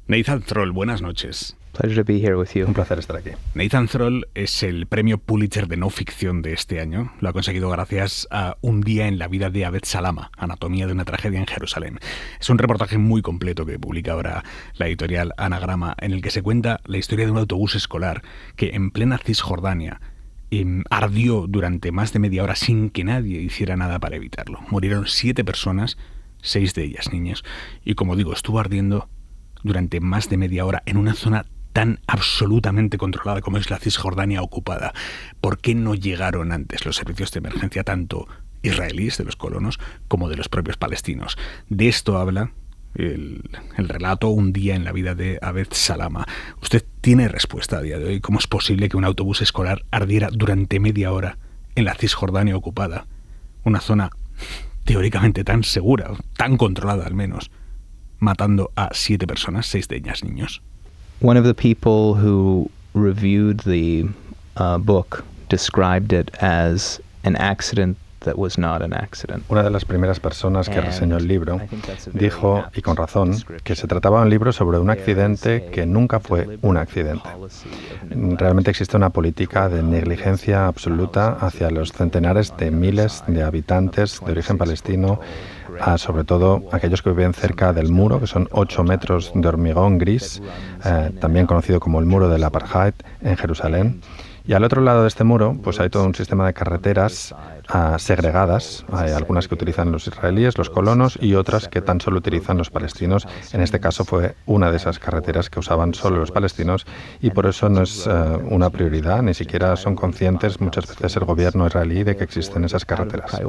Nathan Thrall, buenas noches. Pleasure to be here with you. Un placer estar aquí. Nathan Thrall es el premio Pulitzer de no ficción de este año. Lo ha conseguido gracias a Un día en la vida de Abed Salama, Anatomía de una tragedia en Jerusalén. Es un reportaje muy completo que publica ahora la editorial Anagrama, en el que se cuenta la historia de un autobús escolar que en plena Cisjordania ardió durante más de media hora sin que nadie hiciera nada para evitarlo. Murieron 7 personas, 6 de ellas niños, y como digo, estuvo ardiendo durante más de media hora en una zona tan absolutamente controlada como es la Cisjordania ocupada. ¿Por qué no llegaron antes los servicios de emergencia, tanto israelíes, de los colonos, como de los propios palestinos? De esto habla el relato Un día en la vida de Abed Salama. ¿Usted tiene respuesta a día de hoy? ¿Cómo es posible que un autobús escolar ardiera durante media hora en la Cisjordania ocupada? Una zona teóricamente tan segura, tan controlada al menos, matando a 7 personas, 6 de ellas niños. One of the people who reviewed the book described it as an accident that was not an accident. Una de las primeras personas que reseñó el libro dijo, y con razón, que se trataba de un libro sobre un accidente que nunca fue un accidente. Realmente existe una política de negligencia absoluta hacia los centenares de miles de habitantes de origen palestino, sobre todo aquellos que viven cerca del muro, que son 8 metros de hormigón gris, también conocido como el muro del Apartheid en Jerusalén. Y al otro lado de este muro, pues hay todo un sistema de carreteras segregadas. Hay algunas que utilizan los israelíes, los colonos, y otras que tan solo utilizan los palestinos. En este caso fue una de esas carreteras que usaban solo los palestinos, y por eso no es una prioridad, ni siquiera son conscientes muchas veces el gobierno israelí de que existen esas carreteras.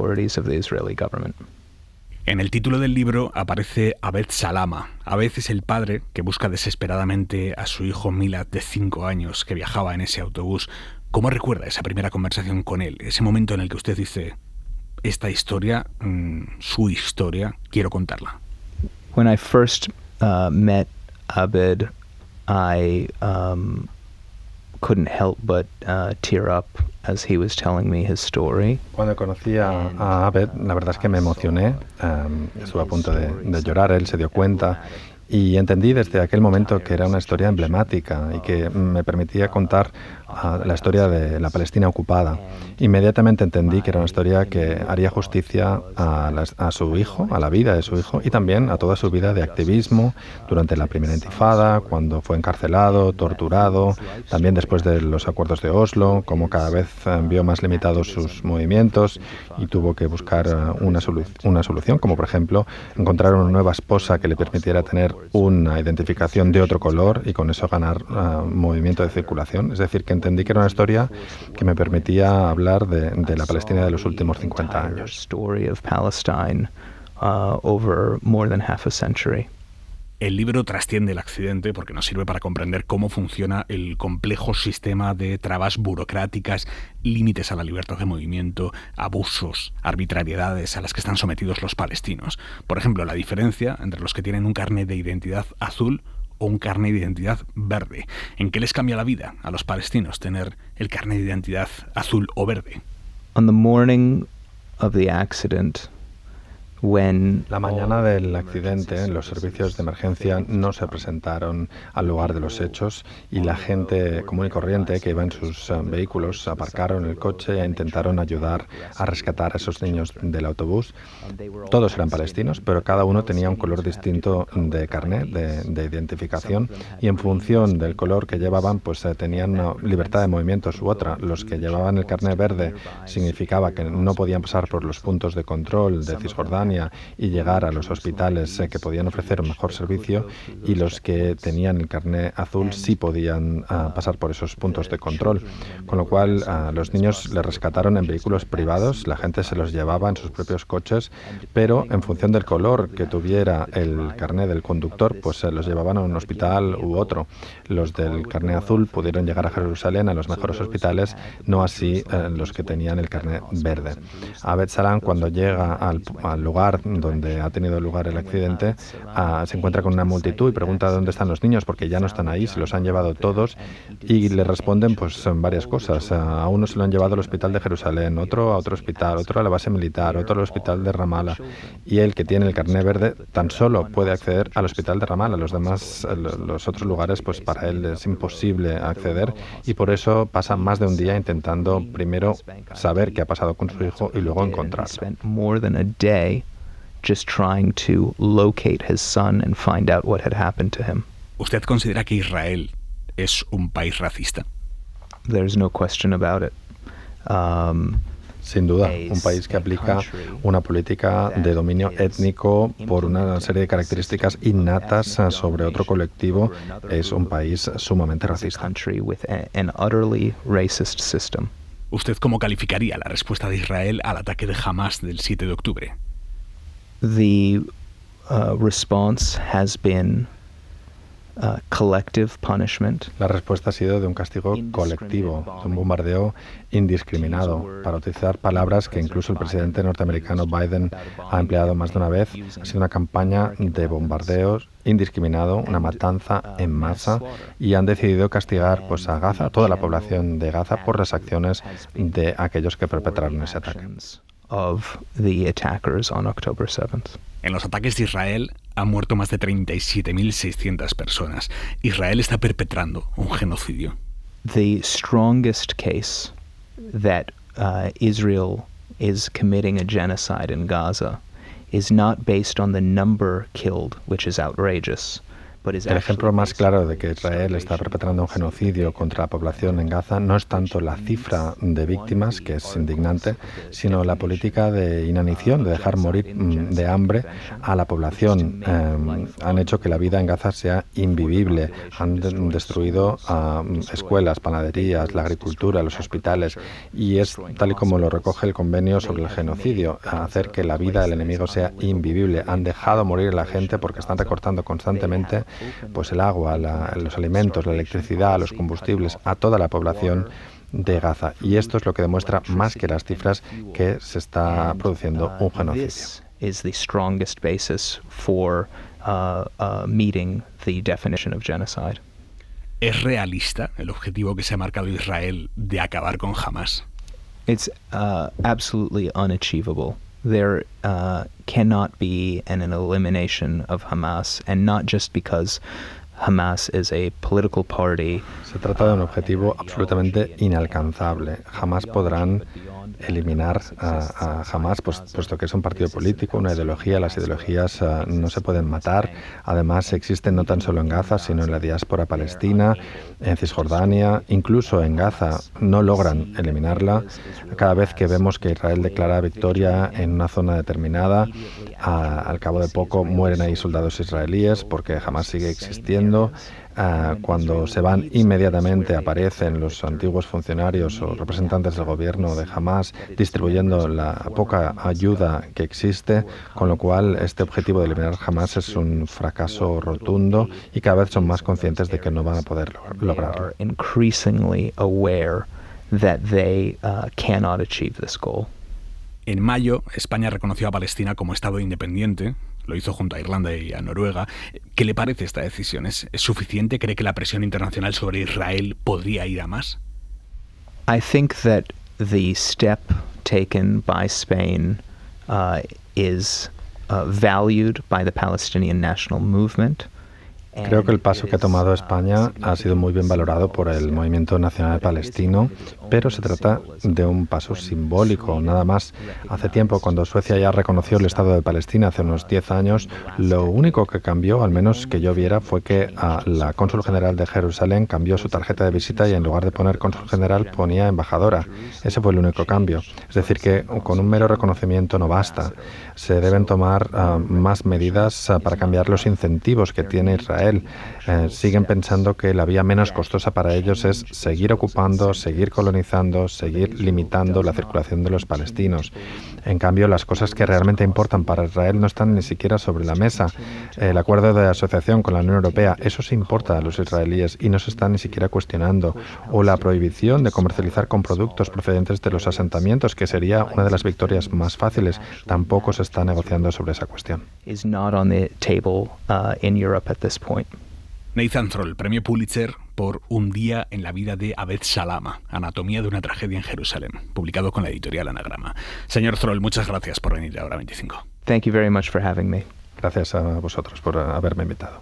En el título del libro aparece Abed Salama. Abed es el padre que busca desesperadamente a su hijo Milad, de 5 años, que viajaba en ese autobús. ¿Cómo recuerda esa primera conversación con él? Ese momento en el que usted dice, esta historia, su historia, quiero contarla. When I first met Abed, I couldn't help but tear up as he was telling me his story. Cuando conocí a Abed, la verdad es que me emocioné, estuve a punto de llorar, él se dio cuenta, y entendí desde aquel momento que era una historia emblemática y que me permitía contar la historia de la Palestina ocupada. Inmediatamente entendí que era una historia que haría justicia a su hijo, a la vida de su hijo, y también a toda su vida de activismo durante la primera intifada, cuando fue encarcelado, torturado, también después de los acuerdos de Oslo, como cada vez vio más limitados sus movimientos y tuvo que buscar una solución, como por ejemplo encontrar una nueva esposa que le permitiera tener una identificación de otro color y con eso ganar movimiento de circulación. Es decir, que entendí que era una historia que me permitía hablar de la Palestina de los últimos 50 años. El libro trasciende el accidente porque nos sirve para comprender cómo funciona el complejo sistema de trabas burocráticas, límites a la libertad de movimiento, abusos, arbitrariedades a las que están sometidos los palestinos. Por ejemplo, la diferencia entre los que tienen un carnet de identidad azul o un carnet de identidad verde. ¿En qué les cambia la vida a los palestinos tener el carnet de identidad azul o verde? On the morning of the accident, la mañana del accidente, los servicios de emergencia no se presentaron al lugar de los hechos y la gente común y corriente que iba en sus vehículos aparcaron el coche e intentaron ayudar a rescatar a esos niños del autobús. Todos eran palestinos, pero cada uno tenía un color distinto de carnet, de identificación, y en función del color que llevaban, pues tenían una libertad de movimientos u otra. Los que llevaban el carnet verde significaba que no podían pasar por los puntos de control de Cisjordania y llegar a los hospitales que podían ofrecer un mejor servicio, y los que tenían el carné azul sí podían pasar por esos puntos de control. Con lo cual, los niños les rescataron en vehículos privados, la gente se los llevaba en sus propios coches, pero en función del color que tuviera el carné del conductor, pues se los llevaban a un hospital u otro. Los del carné azul pudieron llegar a Jerusalén a los mejores hospitales, no así los que tenían el carné verde. Abed Salama, cuando llega al lugar lugar donde ha tenido lugar el accidente, se encuentra con una multitud y pregunta dónde están los niños, porque ya no están ahí, se los han llevado todos, y le responden pues varias cosas. A uno se lo han llevado al hospital de Jerusalén, otro a otro hospital, otro a la base militar, otro al hospital de Ramallah, y él, que tiene el carné verde, tan solo puede acceder al hospital de Ramallah. Los demás, los otros lugares, pues para él es imposible acceder, y por eso pasa más de un día intentando primero saber qué ha pasado con su hijo y luego encontrarlo. Just trying to locate his son and find out what had happened to him. ¿Usted considera que Israel es un país racista? There's no question about it. Sin duda, un país que aplica una política de dominio étnico por una serie de características innatas sobre otro colectivo es un país sumamente racista. ¿Usted cómo calificaría la respuesta de Israel al ataque de Hamas del 7 de octubre? The response has been collective punishment. La respuesta ha sido de un castigo colectivo, de un bombardeo indiscriminado, para utilizar palabras que incluso el presidente norteamericano Biden ha empleado más de una vez. Ha sido una campaña de bombardeos indiscriminado, una matanza en masa, y han decidido castigar pues a Gaza, a toda la población de Gaza, por las acciones de aquellos que perpetraron ese ataque. Of the attackers on October 7th. En los ataques de Israel han muerto más de 37.600 personas. Israel está perpetrando un genocidio. The strongest case that Israel is committing a genocide in Gaza is not based on the number killed, which is outrageous. El ejemplo más claro de que Israel está perpetrando un genocidio contra la población en Gaza no es tanto la cifra de víctimas, que es indignante, sino la política de inanición, de dejar morir de hambre a la población. Han hecho que la vida en Gaza sea invivible. Han destruido escuelas, panaderías, la agricultura, los hospitales, y es tal y como lo recoge el convenio sobre el genocidio, hacer que la vida del enemigo sea invivible. Han dejado morir a la gente porque están recortando constantemente pues el agua, los alimentos, la electricidad, los combustibles a toda la población de Gaza. Y esto es lo que demuestra, más que las cifras, que se está produciendo un genocidio. Is the strongest basis for meeting the definition of genocide. ¿Es realista el objetivo que se ha marcado Israel de acabar con Hamas? It's absolutely unachievable. There cannot be an elimination of Hamas, and not just because Hamas is a political party. Se trata de un objetivo absolutamente inalcanzable. Jamás podrán eliminar a Hamas, puesto que es un partido político, una ideología. Las ideologías no se pueden matar. Además, existen no tan solo en Gaza, sino en la diáspora palestina, en Cisjordania, incluso en Gaza. No logran eliminarla. Cada vez que vemos que Israel declara victoria en una zona determinada, al cabo de poco mueren ahí soldados israelíes, porque Hamas sigue existiendo. Cuando se van, inmediatamente aparecen los antiguos funcionarios o representantes del gobierno de Hamas distribuyendo la poca ayuda que existe, con lo cual este objetivo de eliminar Hamas es un fracaso rotundo, y cada vez son más conscientes de que no van a poder lograrlo. En mayo, España reconoció a Palestina como Estado independiente. Lo hizo junto a Irlanda y a Noruega. ¿Qué le parece esta decisión? ¿Es suficiente? ¿Cree que la presión internacional sobre Israel podría ir a más? I think that the step taken by Spain is valued by the Palestinian National Movement. Creo que el paso que ha tomado España ha sido muy bien valorado por el movimiento nacional palestino, pero se trata de un paso simbólico, nada más. Hace tiempo, cuando Suecia ya reconoció el Estado de Palestina, hace unos 10 años, lo único que cambió, al menos que yo viera, fue que la cónsul general de Jerusalén cambió su tarjeta de visita y en lugar de poner cónsul general ponía embajadora. Ese fue el único cambio. Es decir, que con un mero reconocimiento no basta. Se deben tomar más medidas para cambiar los incentivos que tiene Israel Israel. Siguen pensando que la vía menos costosa para ellos es seguir ocupando, seguir colonizando, seguir limitando la circulación de los palestinos. En cambio, las cosas que realmente importan para Israel no están ni siquiera sobre la mesa. El acuerdo de asociación con la Unión Europea, eso sí importa a los israelíes y no se está ni siquiera cuestionando. O la prohibición de comercializar con productos procedentes de los asentamientos, que sería una de las victorias más fáciles, tampoco se está negociando sobre esa cuestión. Is not on the table in Europe at this point. Nathan Thrall, premio Pulitzer por Un día en la vida de Abed Salama, Anatomía de una tragedia en Jerusalén, publicado con la editorial Anagrama. Señor Thrall, muchas gracias por venir a Hora 25. Thank you very much for having me. Gracias a vosotros por haberme invitado.